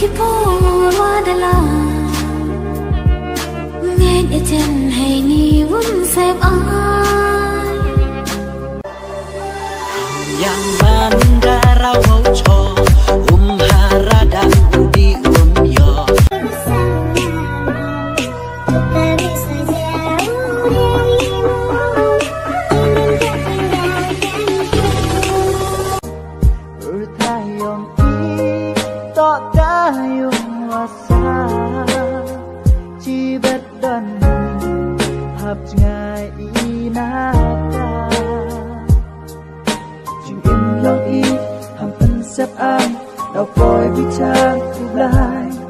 Ki po wadala nghe để chân hay ni vun xem ai yang mandara wocho harada udi yo yung wasa chỉ biết đơn hợp ngày inaka chuyện im lặng y hàm ân xếp an đau còi với trang thu lại